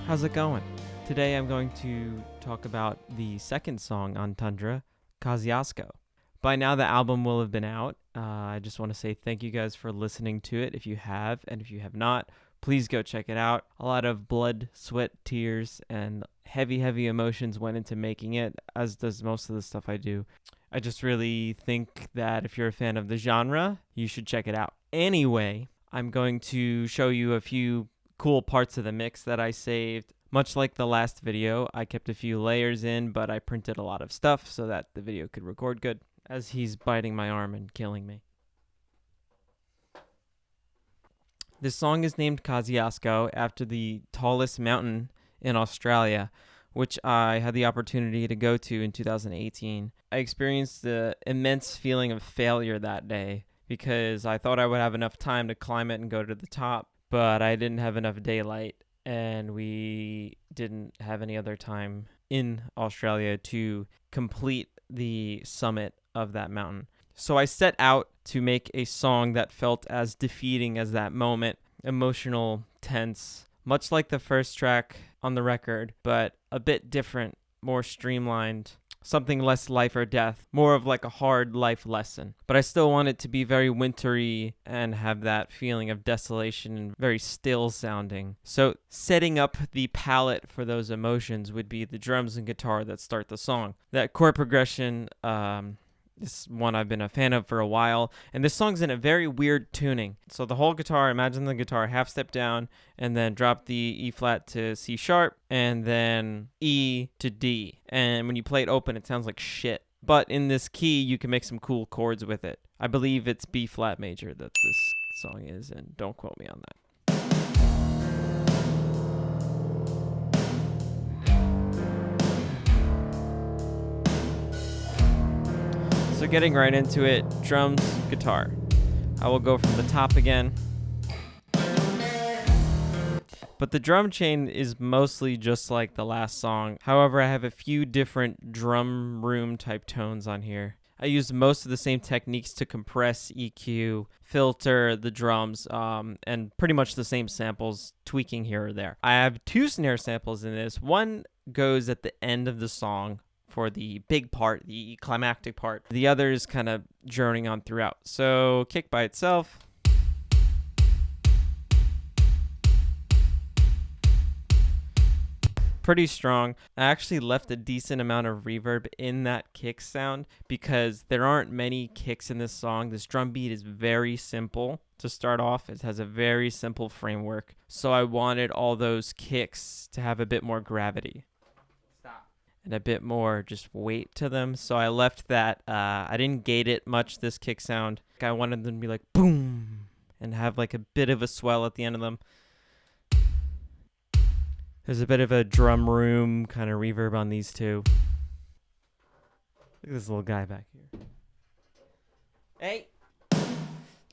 How's it going? Today I'm going to talk about the second song on Tundra, Kosciuszko. By now the album will have been out. I just want to say thank you guys for listening to it if you have, and if you have not, please go check it out. A lot of blood, sweat, tears, and heavy emotions went into making it, as does most of the stuff I do. I just really think that if you're a fan of the genre, you should check it out. Anyway, I'm going to show you a few cool parts of the mix that I saved. Much like the last video, I kept a few layers in, but I printed a lot of stuff so that the video could record good, as he's biting my arm and killing me. This song is named Kosciuszko after the tallest mountain in Australia, which I had the opportunity to go to in 2018. I experienced the immense feeling of failure that day because I thought I would have enough time to climb it and go to the top, but I didn't have enough daylight, and we didn't have any other time in Australia to complete the summit of that mountain. So I set out to make a song that felt as defeating as that moment, emotional, tense, much like the first track on the record, but a bit different, more streamlined, something less life or death, more of like a hard life lesson. But I still want it to be very wintry and have that feeling of desolation and very still sounding. So setting up the palette for those emotions would be the drums and guitar that start the song. That chord progression, is one I've been a fan of for a while, and this song's in a very weird tuning. So the whole guitar, imagine the guitar half step down and then drop the E flat to C sharp and then E to D. And when you play it open, it sounds like shit. But in this key, you can make some cool chords with it. I believe it's B flat major that this song is, and don't quote me on that. So getting right into it, drums, guitar. I will go from the top again. But the drum chain is mostly just like the last song. However, I have a few different drum room type tones on here. I used most of the same techniques to compress, EQ, filter the drums, and pretty much the same samples, tweaking here or there. I have two snare samples in this. One goes at the end of the song for the big part, the climactic part. The other is kind of journeying on throughout. So kick by itself. Pretty strong. I actually left a decent amount of reverb in that kick sound because there aren't many kicks in this song. This drum beat is very simple to start off. It has a very simple framework. So I wanted all those kicks to have a bit more gravity and a bit more just weight to them. So I left that. I didn't gate it much, this kick sound. I wanted them to be like boom and have like a bit of a swell at the end of them. There's a bit of a drum room kind of reverb on these two. Look at this little guy back here. Hey!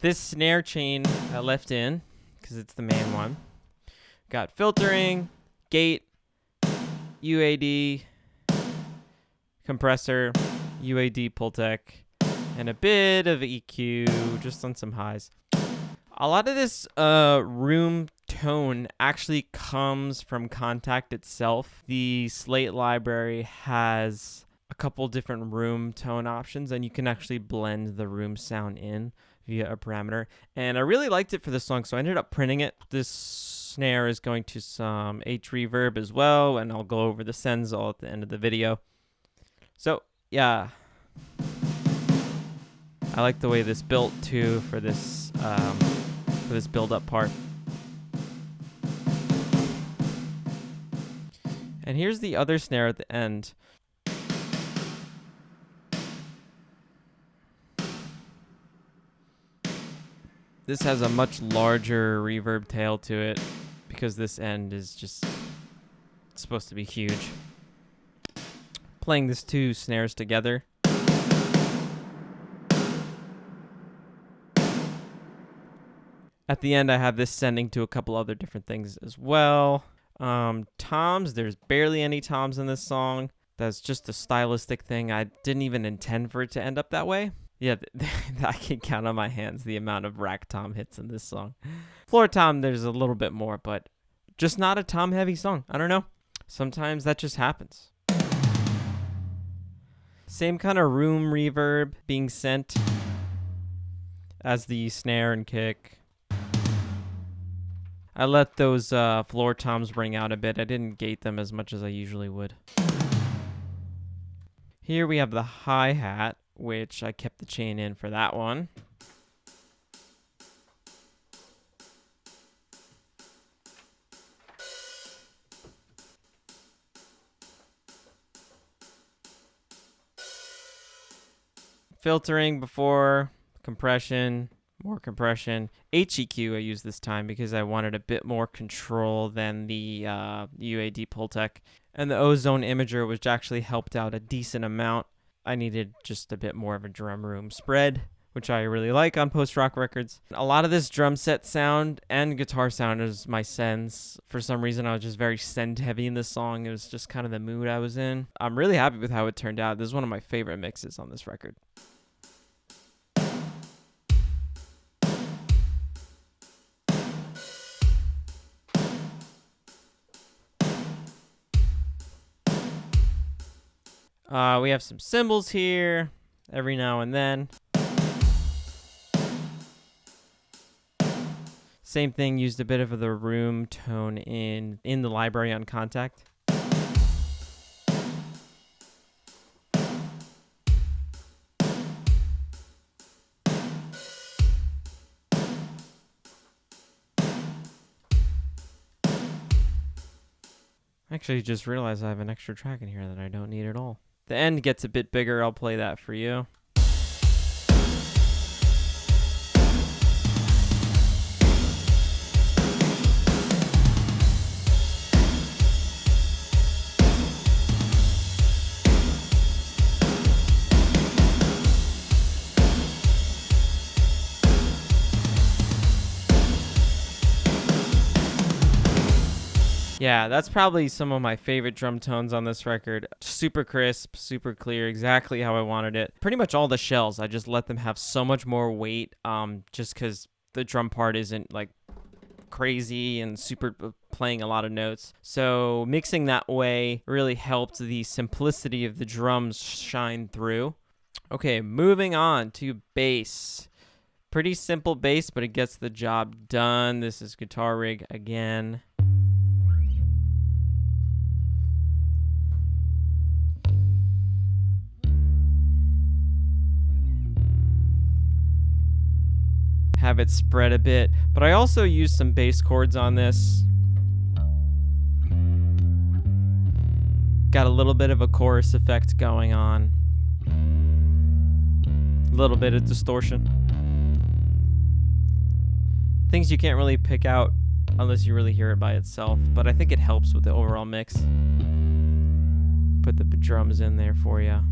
This snare chain I left in because it's the main one. Got filtering, gate, UAD, compressor, UAD Pultec, and a bit of EQ just on some highs. A lot of this room tone actually comes from Kontakt itself. The Slate library has a couple different room tone options, and you can actually blend the room sound in via a parameter. And I really liked it for this song, so I ended up printing it. This snare is going to some H reverb as well, and I'll go over the sends all at the end of the video. So, yeah. I like the way this built, too, for this build-up part. And here's the other snare at the end. This has a much larger reverb tail to it because this end is just supposed to be huge. Playing these two snares together. At the end, I have this sending to a couple other different things as well. Toms, there's barely any toms in this song. That's just a stylistic thing. I didn't even intend for it to end up that way. Yeah, I can count on my hands the amount of rack tom hits in this song. Floor tom, there's a little bit more, but just not a tom heavy song. I don't know. Sometimes that just happens. Same kind of room reverb being sent as the snare and kick. I let those floor toms ring out a bit. I didn't gate them as much as I usually would. Here we have the hi-hat, which I kept the chain in for that one. Filtering before, compression, more compression. HEQ I used this time because I wanted a bit more control than the UAD Pultec. And the ozone imager, which actually helped out a decent amount. I needed just a bit more of a drum room spread, which I really like on post-rock records. A lot of this drum set sound and guitar sound is my sends. For some reason, I was just very send heavy in this song. It was just kind of the mood I was in. I'm really happy with how it turned out. This is one of my favorite mixes on this record. We have some cymbals here every now and then. Same thing, used a bit of the room tone in the library on Contact. Actually, just realized I have an extra track in here that I don't need at all. The end gets a bit bigger. I'll play that for you. Yeah, that's probably some of my favorite drum tones on this record. Super crisp, super clear, exactly how I wanted it. Pretty much all the shells, I just let them have so much more weight, just because the drum part isn't like crazy and super playing a lot of notes. So mixing that way really helped the simplicity of the drums shine through. Okay, moving on to bass. Pretty simple bass, but it gets the job done. This is Guitar Rig again. Have it spread a bit, but I also used some bass chords on this. Got a little bit of a chorus effect going on. A little bit of distortion. Things you can't really pick out unless you really hear it by itself, but I think it helps with the overall mix. Put the drums in there for you.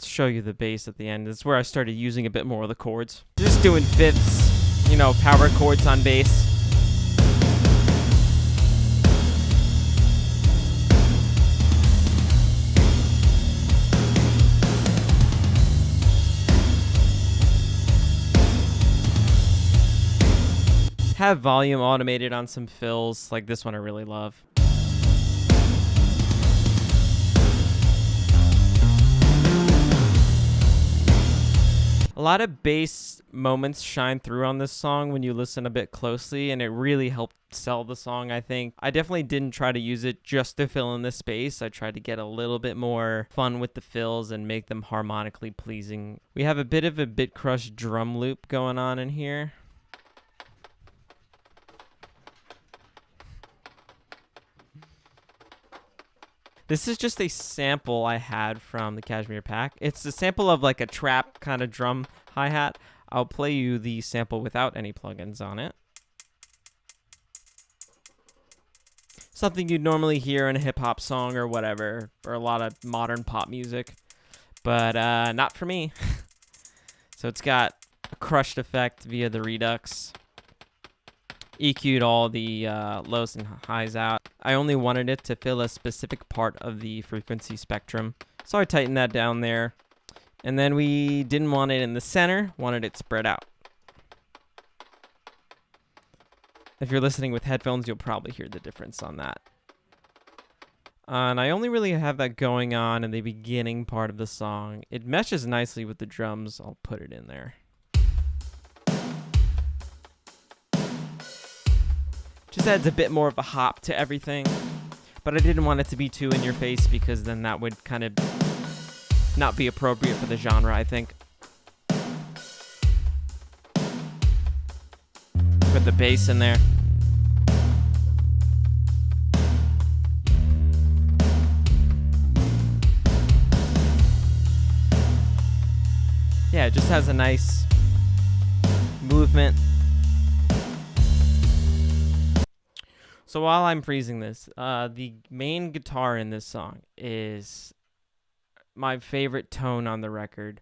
Show you the bass at the end. That's where I started using a bit more of the chords. Just doing fifths, power chords on bass. Have volume automated on some fills, like this one I really love. A lot of bass moments shine through on this song when you listen a bit closely, and it really helped sell the song, I think. I definitely didn't try to use it just to fill in the space. I tried to get a little bit more fun with the fills and make them harmonically pleasing. We have a bit of a Bit Crush drum loop going on in here. This is just a sample I had from the Kashmir Pack. It's a sample of like a trap kind of drum hi-hat. I'll play you the sample without any plugins on it. Something you'd normally hear in a hip-hop song or whatever, or a lot of modern pop music, but not for me. So it's got a crushed effect via the Redux. EQ'd all the lows and highs out. I only wanted it to fill a specific part of the frequency spectrum, so I tightened that down there. And then we didn't want it in the center, wanted it spread out. If you're listening with headphones, you'll probably hear the difference on that. And I only really have that going on in the beginning part of the song. It meshes nicely with the drums. I'll put it in there. Just adds a bit more of a hop to everything. But I didn't want it to be too in your face because then that would kind of not be appropriate for the genre, I think. Put the bass in there. Yeah, it just has a nice movement. So while I'm freezing this, the main guitar in this song is my favorite tone on the record.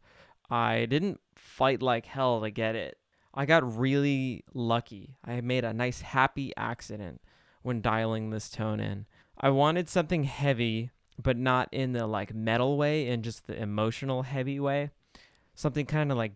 I didn't fight like hell to get it. I got really lucky. I made a nice happy accident when dialing this tone in. I wanted something heavy, but not in the like metal way, in just the emotional heavy way. Something kind of like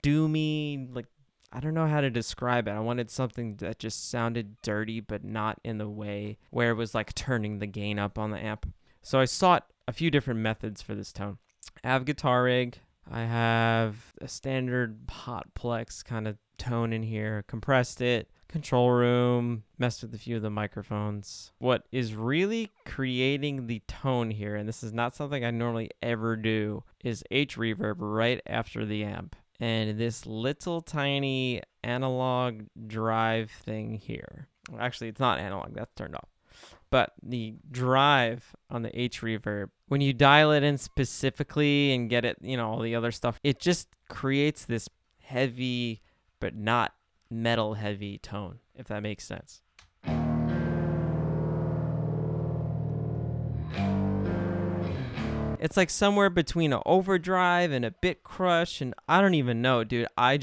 doomy, like I don't know how to describe it. I wanted something that just sounded dirty, but not in the way where it was like turning the gain up on the amp. So I sought a few different methods for this tone. I have guitar rig. I have a standard hot plex kind of tone in here. Compressed it. Control room. Messed with a few of the microphones. What is really creating the tone here, and this is not something I normally ever do, is H reverb right after the amp. And this little tiny analog drive thing here. Actually, it's not analog. That's turned off. But the drive on the H reverb, when you dial it in specifically and get it, all the other stuff, it just creates this heavy but not metal heavy tone, if that makes sense. It's like somewhere between an overdrive and a bit crush, and I don't even know, dude. I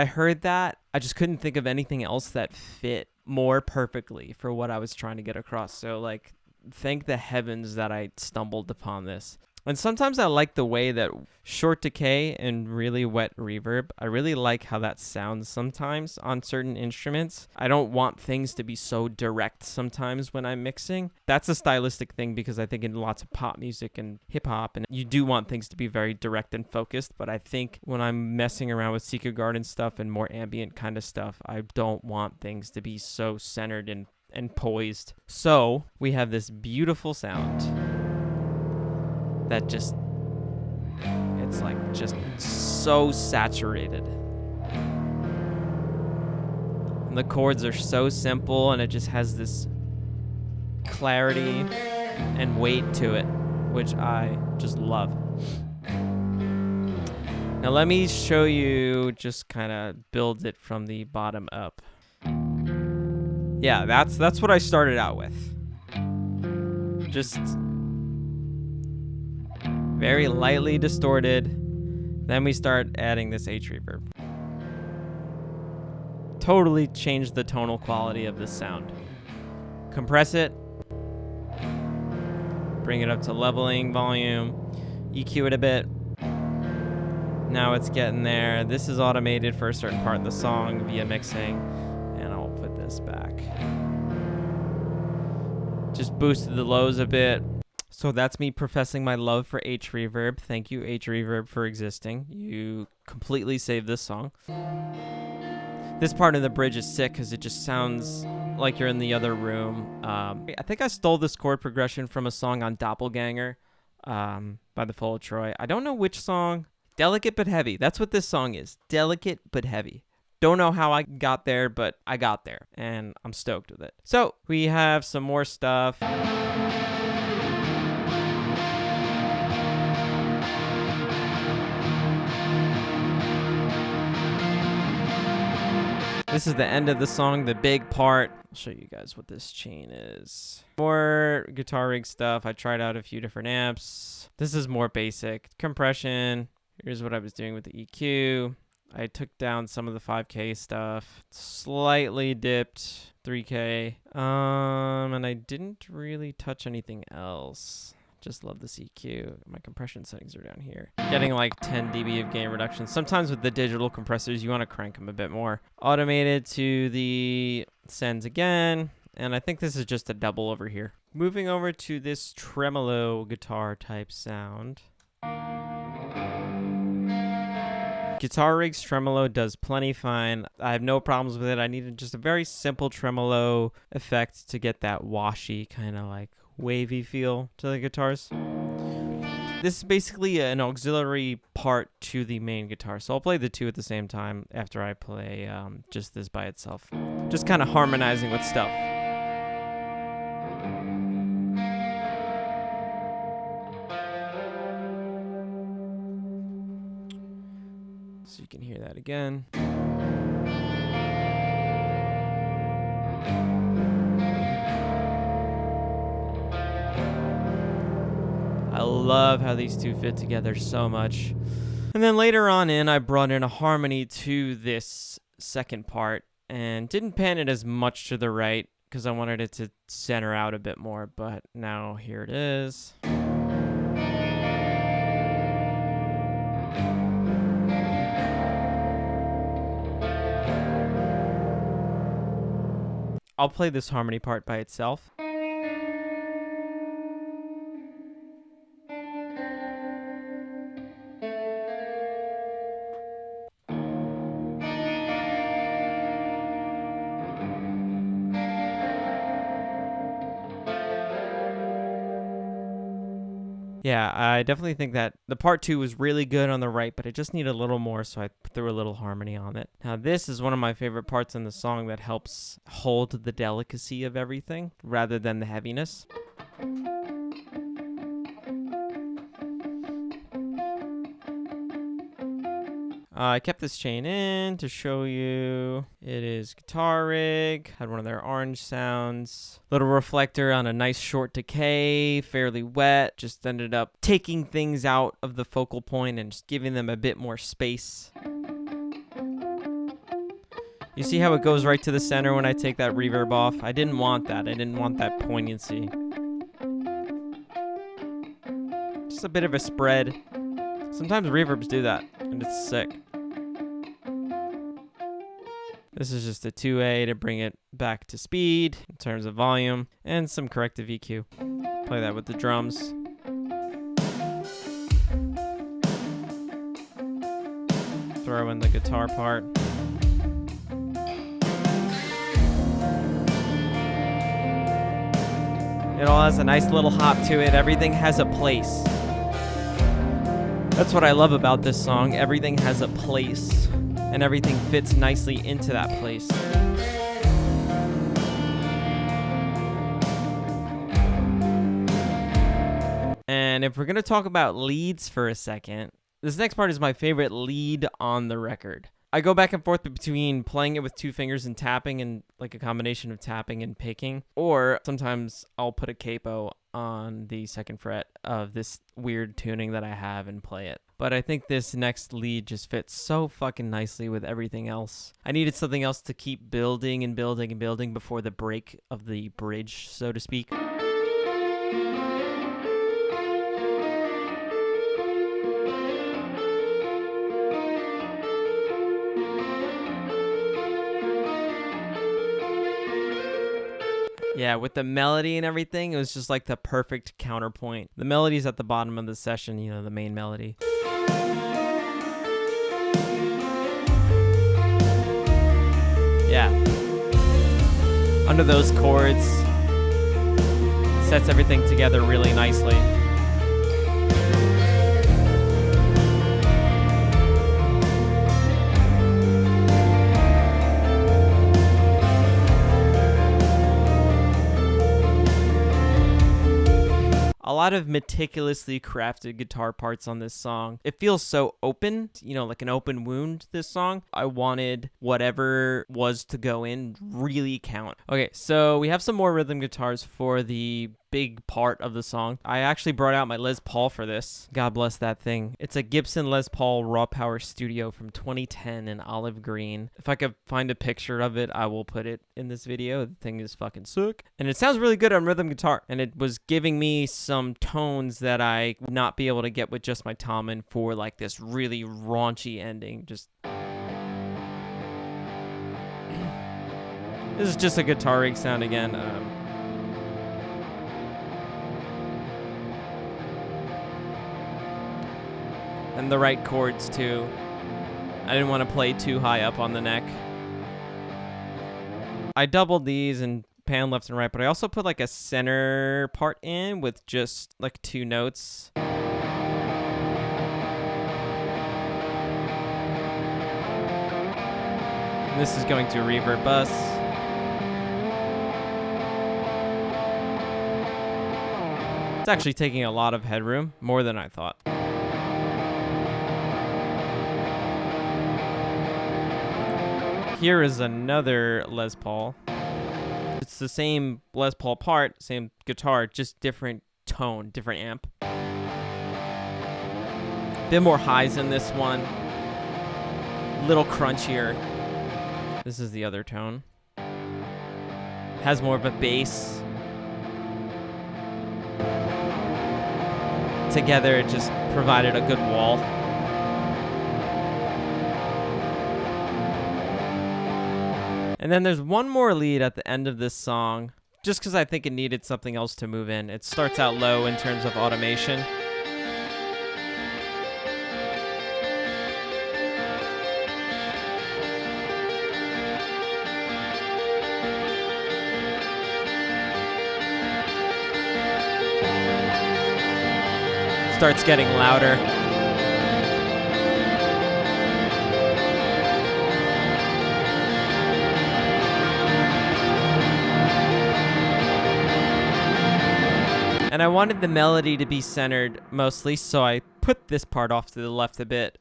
heard that. I just couldn't think of anything else that fit more perfectly for what I was trying to get across. So, like, thank the heavens that I stumbled upon this. And sometimes I like the way that short decay and really wet reverb, I really like how that sounds sometimes on certain instruments. I don't want things to be so direct sometimes when I'm mixing. That's a stylistic thing because I think in lots of pop music and hip hop, and you do want things to be very direct and focused. But I think when I'm messing around with Secret Garden stuff and more ambient kind of stuff, I don't want things to be so centered and poised. So we have this beautiful sound that it's like just so saturated. And the chords are so simple, and it just has this clarity and weight to it, which I just love. Now let me show you, just kind of build it from the bottom up. Yeah, that's what I started out with. Just very lightly distorted. Then we start adding this H reverb. Totally changed the tonal quality of this sound. Compress it. Bring it up to leveling volume. EQ it a bit. Now it's getting there. This is automated for a certain part in the song via mixing. And I'll put this back. Just boosted the lows a bit. So that's me professing my love for H reverb. Thank you, H reverb, for existing. You completely saved this song. This part of the bridge is sick because it just sounds like you're in the other room. I think I stole this chord progression from a song on Doppelganger by the Fall of Troy. I don't know which song. Delicate but heavy. That's what this song is. Delicate but heavy. Don't know how I got there, but I got there, and I'm stoked with it. So we have some more stuff. This is the end of the song, the big part. I'll show you guys what this chain is. More guitar rig stuff. I tried out a few different amps. This is more basic. Compression. Here's what I was doing with the EQ. I took down some of the 5K stuff, slightly dipped 3K, and I didn't really touch anything else. Just love the CQ. My compression settings are down here. Getting like 10 dB of gain reduction. Sometimes with the digital compressors, you want to crank them a bit more. Automated to the sends again. And I think this is just a double over here. Moving over to this tremolo guitar type sound. Guitar Rig's tremolo does plenty fine. I have no problems with it. I needed just a very simple tremolo effect to get that washy kind of like wavy feel to the guitars. This is basically an auxiliary part to the main guitar, so I'll play the two at the same time after I play just this by itself. Just kind of harmonizing with stuff. So you can hear that again. I love how these two fit together so much. And then later on I brought in a harmony to this second part and didn't pan it as much to the right because I wanted it to center out a bit more, but now here it is. I'll play this harmony part by itself. Yeah, I definitely think that the part 2 was really good on the right, but it just needed a little more, so I threw a little harmony on it. Now, this is one of my favorite parts in the song that helps hold the delicacy of everything rather than the heaviness. I kept this chain in to show you. It is Guitar Rig. Had one of their orange sounds. Little reflector on a nice short decay, fairly wet. Just ended up taking things out of the focal point and just giving them a bit more space. You see how it goes right to the center when I take that reverb off? I didn't want that. I didn't want that poignancy. Just a bit of a spread. Sometimes reverbs do that, and it's sick. This is just a 2A to bring it back to speed in terms of volume and some corrective EQ. Play that with the drums. Throw in the guitar part. It all has a nice little hop to it. Everything has a place. That's what I love about this song. Everything has a place, and everything fits nicely into that place. And if we're going to talk about leads for a second, this next part is my favorite lead on the record. I go back and forth between playing it with two fingers and tapping, and like a combination of tapping and picking, or sometimes I'll put a capo on the second fret of this weird tuning that I have and play it. But I think this next lead just fits so fucking nicely with everything else. I needed something else to keep building and building and building before the break of the bridge, so to speak. Yeah, with the melody and everything, it was just like the perfect counterpoint. The melody's at the bottom of the session, you know, the main melody. Yeah. Under those chords, sets everything together really nicely. A lot of meticulously crafted guitar parts on this song. It feels so open, you know, like an open wound, this song. I wanted whatever was to go in really count. Okay, so we have some more rhythm guitars for the big part of the song. I actually brought out my Les Paul for this. God bless that thing. It's a Gibson Les Paul Raw Power Studio from 2010 in olive green. If I could find a picture of it, I will put it in this video. The thing is fucking sick. And it sounds really good on rhythm guitar. And it was giving me some tones that I would not be able to get with just my Tomlin for like this really raunchy ending. Just... This is just a guitar rig sound again. And the right chords too. I didn't want to play too high up on the neck. I doubled these and pan left and right, but I also put like a center part in with just like 2 notes. And this is going to a reverb bus. It's actually taking a lot of headroom, more than I thought. Here is another Les Paul. It's the same Les Paul part, same guitar, just different tone, different amp. Bit more highs in this one. Little crunchier. This is the other tone. Has more of a bass. Together, it just provided a good wall. And then there's one more lead at the end of this song, just because I think it needed something else to move in. It starts out low in terms of automation. Starts getting louder. And I wanted the melody to be centered mostly, so I put this part off to the left a bit,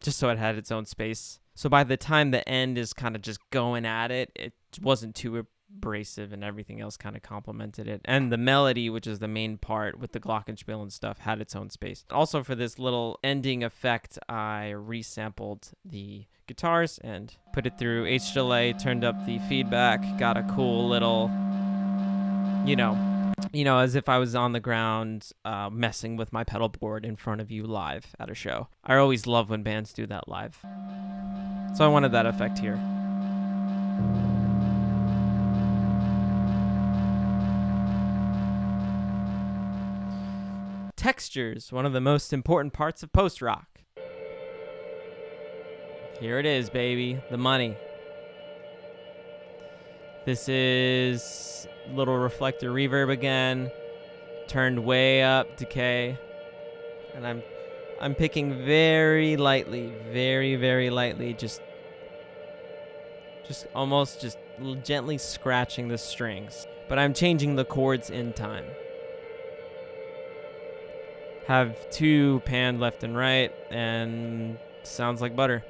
just so it had its own space. So by the time the end is kind of just going at it, it wasn't too abrasive, and everything else kind of complemented it. And the melody, which is the main part with the glockenspiel and stuff, had its own space. Also, for this little ending effect, I resampled the guitars and put it through H delay, turned up the feedback, got a cool little, you know, as if I was on the ground messing with my pedal board in front of you live at a show. I always love when bands do that live. So I wanted that effect here. Textures, one of the most important parts of post-rock. Here it is, baby, the money. This is little reflector reverb again, turned way up, decay, and I'm picking very lightly, very, very lightly, just almost just gently scratching the strings, but I'm changing the chords in time. Have 2 panned left and right, and sounds like butter.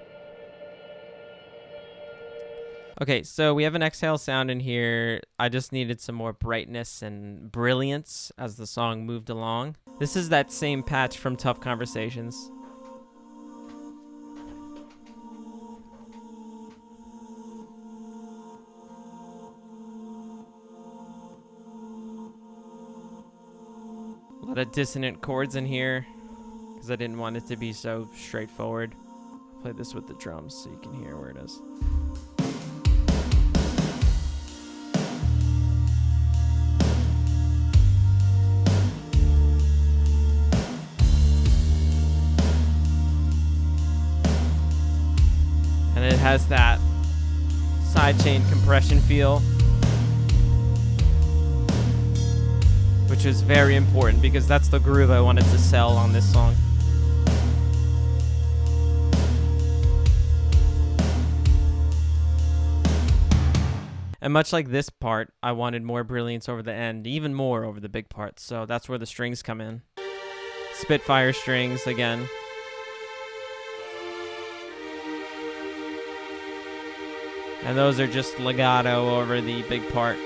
Okay, so we have an exhale sound in here. I just needed some more brightness and brilliance as the song moved along. This is that same patch from Tough Conversations. A lot of dissonant chords in here because I didn't want it to be so straightforward. I'll play this with the drums so you can hear where it is. And it has that sidechain compression feel, which is very important because that's the groove I wanted to sell on this song. And much like this part, I wanted more brilliance over the end, even more over the big parts, so that's where the strings come in. Spitfire strings again. And those are just legato over the big part.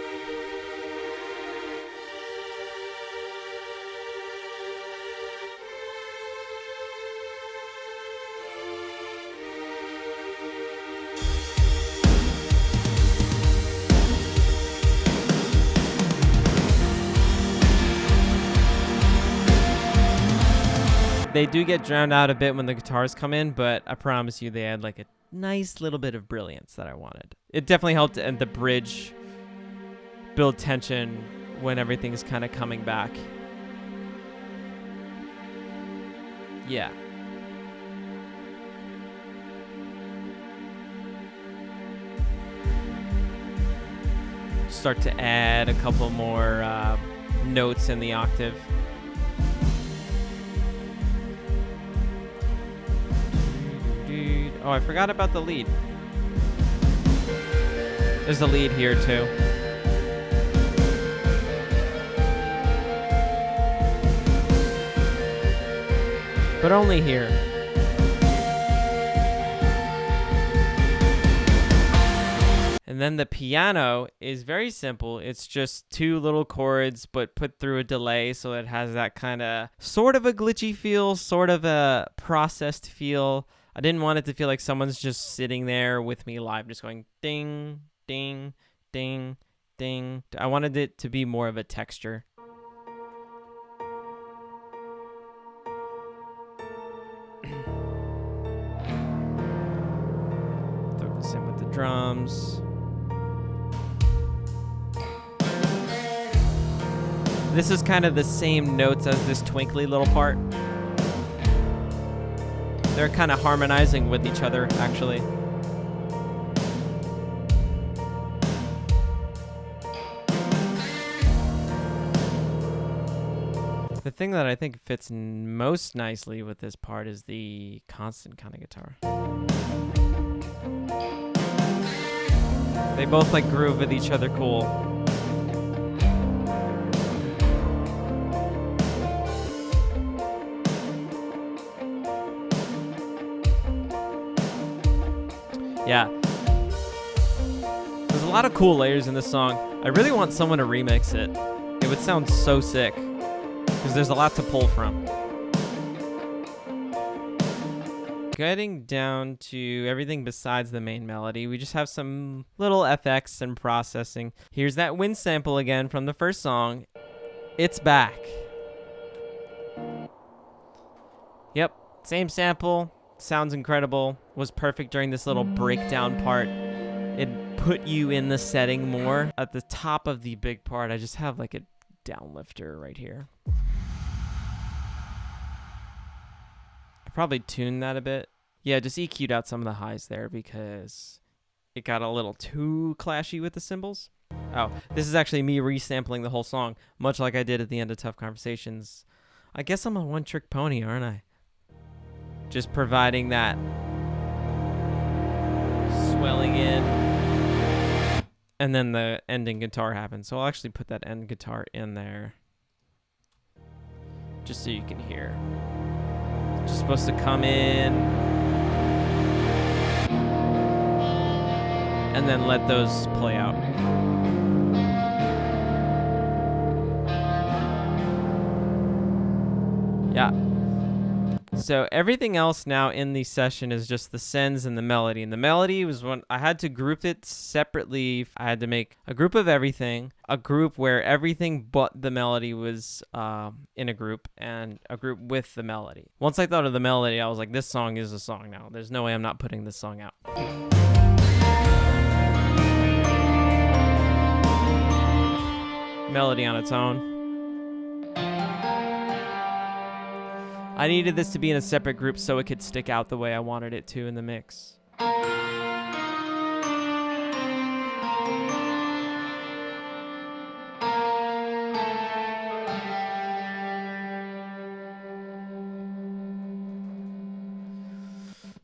They do get drowned out a bit when the guitars come in, but I promise you they add like a nice little bit of brilliance that I wanted. It definitely helped at the bridge build tension when everything's kind of coming back. Yeah. Start to add a couple more notes in the octave. Oh, I forgot about the lead. There's a lead here too. But only here. And then the piano is very simple. It's just two little chords, but put through a delay, so it has that kind of sort of a glitchy feel, sort of a processed feel. I didn't want it to feel like someone's just sitting there with me live, just going ding, ding, ding, ding. I wanted it to be more of a texture. Throw this in with the drums. This is kind of the same notes as this twinkly little part. They're kind of harmonizing with each other, actually. The thing that I think fits most nicely with this part is the constant kind of guitar. They both like groove with each other cool. Yeah. There's a lot of cool layers in this song. I really want someone to remix it. It would sound so sick, because there's a lot to pull from. Getting down to everything besides the main melody, we just have some little FX and processing. Here's that wind sample again from the first song. It's back. Yep, same sample. Sounds incredible. Was perfect during this little breakdown part. It put you in the setting more. At the top of the big part, I just have like a downlifter right here. I probably tuned that a bit. Yeah, just EQ'd out some of the highs there because it got a little too clashy with the cymbals. Oh, this is actually me resampling the whole song, much like I did at the end of Tough Conversations. I guess I'm a one-trick pony, aren't I? Just providing that swelling in, and then the ending guitar happens. So I'll actually put that end guitar in there just so you can hear. It's just supposed to come in and then let those play out. Yeah. So everything else now in the session is just the sends and the melody. And the melody was when I had to group it separately. I had to make a group of everything, a group where everything but the melody was in a group, and a group with the melody. Once I thought of the melody, I was like, this song is a song now. There's no way I'm not putting this song out. Melody on its own. I needed this to be in a separate group so it could stick out the way I wanted it to in the mix.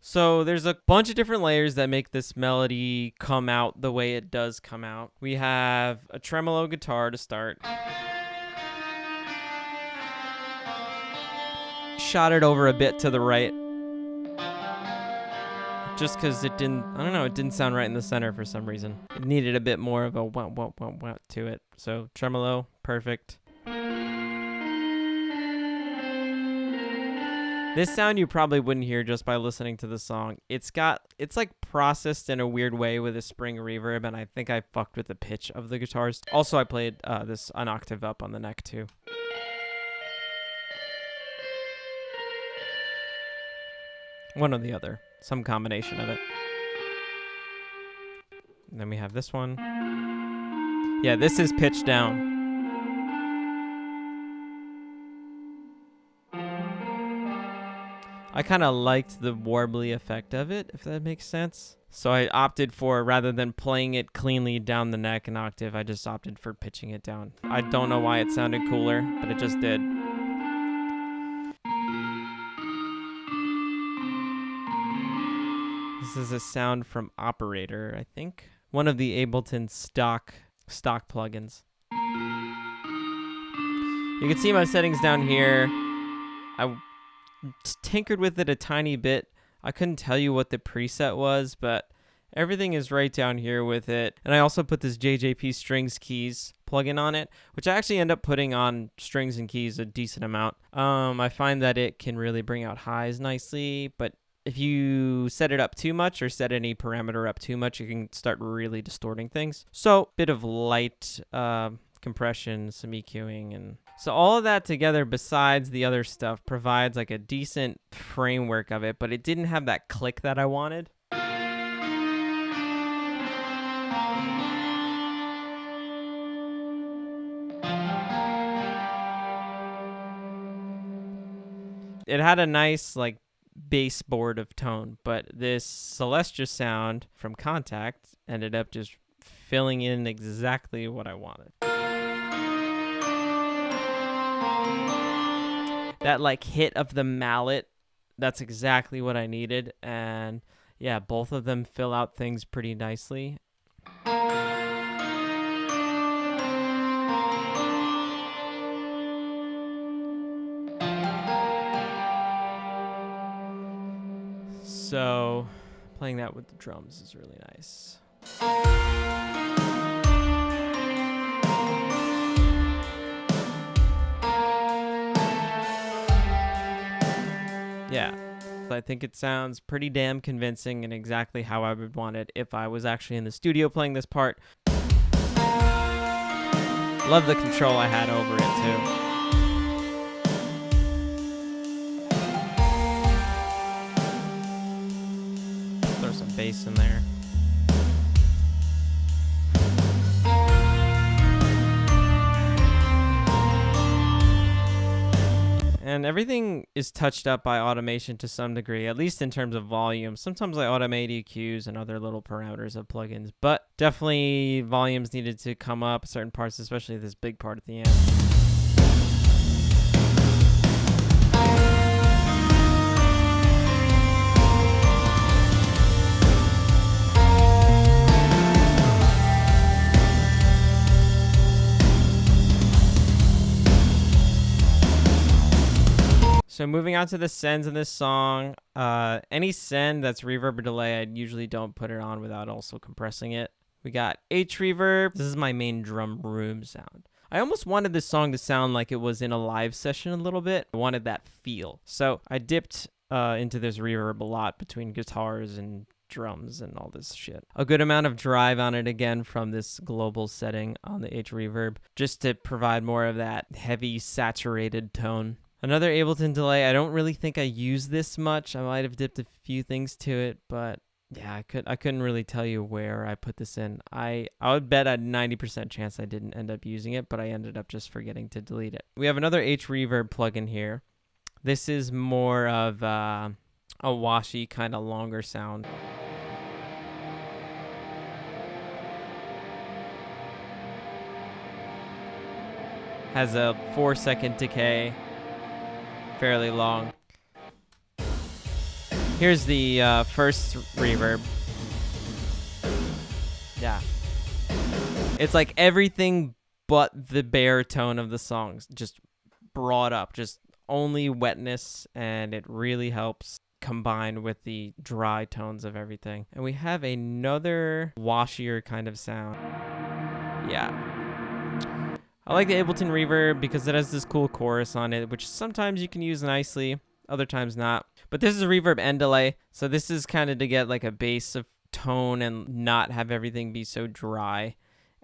So there's a bunch of different layers that make this melody come out the way it does come out. We have a tremolo guitar to start. Shot it over a bit to the right. Just because it didn't, I don't know, it didn't sound right in the center for some reason. It needed a bit more of a wah, wah, wah, wah to it. So tremolo, perfect. This sound you probably wouldn't hear just by listening to the song. It's like processed in a weird way with a spring reverb, and I think I fucked with the pitch of the guitars. Also, I played this an octave up on the neck too. One or the other. Some combination of it. And then we have this one. Yeah, this is pitched down. I kind of liked the warbly effect of it, if that makes sense. So I opted for, rather than playing it cleanly down the neck an octave, I just opted for pitching it down. I don't know why it sounded cooler, but it just did. This is a sound from Operator, I think. One of the Ableton stock plugins. You can see my settings down here. I tinkered with it a tiny bit. I couldn't tell you what the preset was, but everything is right down here with it. And I also put this JJP Strings Keys plugin on it, which I actually end up putting on strings and keys a decent amount. I find that it can really bring out highs nicely, but if you set it up too much or set any parameter up too much, you can start really distorting things. So, bit of light compression, some EQing, and so all of that together, besides the other stuff, provides like a decent framework of it, but it didn't have that click that I wanted. It had a nice like baseboard of tone, but this Celestia sound from Contact ended up just filling in exactly what I wanted. That like hit of the mallet, that's exactly what I needed. And yeah, both of them fill out things pretty nicely. So playing that with the drums is really nice. Yeah, I think it sounds pretty damn convincing and exactly how I would want it if I was actually in the studio playing this part. Love the control I had over it too. Throw some bass in there. And everything is touched up by automation to some degree, at least in terms of volume. Sometimes I automate EQs and other little parameters of plugins, but definitely volumes needed to come up certain parts, especially this big part at the end. So moving on to the sends in this song, any send that's reverb or delay, I usually don't put it on without also compressing it. We got H reverb. This is my main drum room sound. I almost wanted this song to sound like it was in a live session a little bit. I wanted that feel. So I dipped into this reverb a lot between guitars and drums and all this shit. A good amount of drive on it again from this global setting on the H reverb, just to provide more of that heavy saturated tone. Another Ableton delay. I don't really think I use this much. I might have dipped a few things to it, but yeah, I couldn't really tell you where I put this in. I would bet a 90% chance I didn't end up using it, but I ended up just forgetting to delete it. We have another H reverb plugin here. This is more of a washy kind of longer sound. Has a 4-second decay. Fairly long. Here's the first reverb. Yeah. It's like everything but the bare tone of the songs just brought up, just only wetness, and it really helps combine with the dry tones of everything. And we have another washier kind of sound. Yeah. I like the Ableton reverb because it has this cool chorus on it, which sometimes you can use nicely, other times not. But this is a reverb and delay, so this is kind of to get like a base of tone and not have everything be so dry.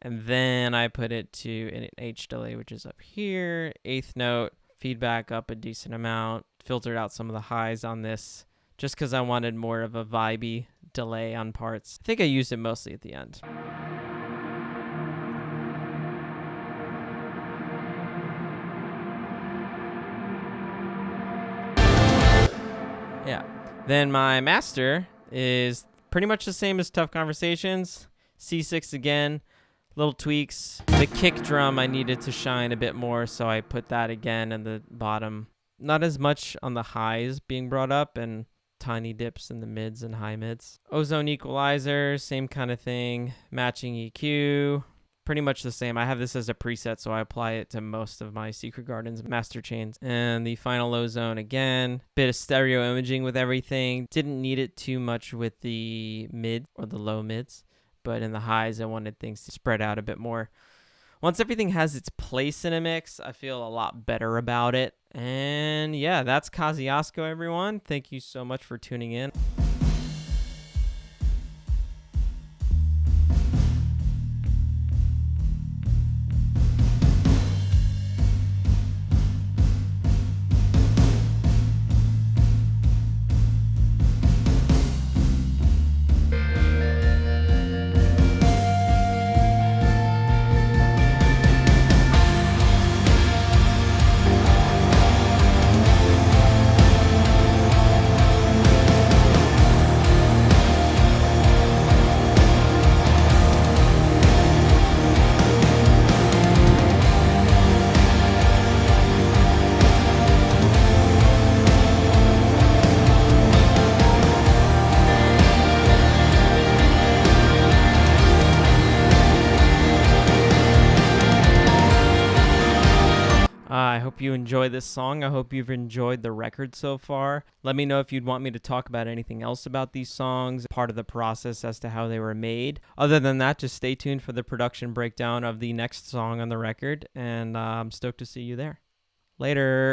And then I put it to an H delay, which is up here, 8th note, feedback up a decent amount, filtered out some of the highs on this just because I wanted more of a vibey delay on parts. I think I used it mostly at the end. Yeah. Then my master is pretty much the same as Tough Conversations. C6 again, little tweaks. The kick drum I needed to shine a bit more, so I put that again in the bottom. Not as much on the highs being brought up, and tiny dips in the mids and high mids. Ozone equalizer, same kind of thing. Matching EQ, pretty much the same. I have this as a preset, so I apply it to most of my Secret Gardens master chains. And the final ozone again, bit of stereo imaging with everything. Didn't need it too much with the mid or the low mids, but in the highs I wanted things to spread out a bit more. Once everything has its place in a mix, I feel a lot better about it. And yeah, that's Kosciuszko, everyone. Thank you so much for tuning in. I hope you enjoy this song. I hope you've enjoyed the record so far. Let me know if you'd want me to talk about anything else about these songs, part of the process as to how they were made. Other than that, just stay tuned for the production breakdown of the next song on the record, and I'm stoked to see you there. Later.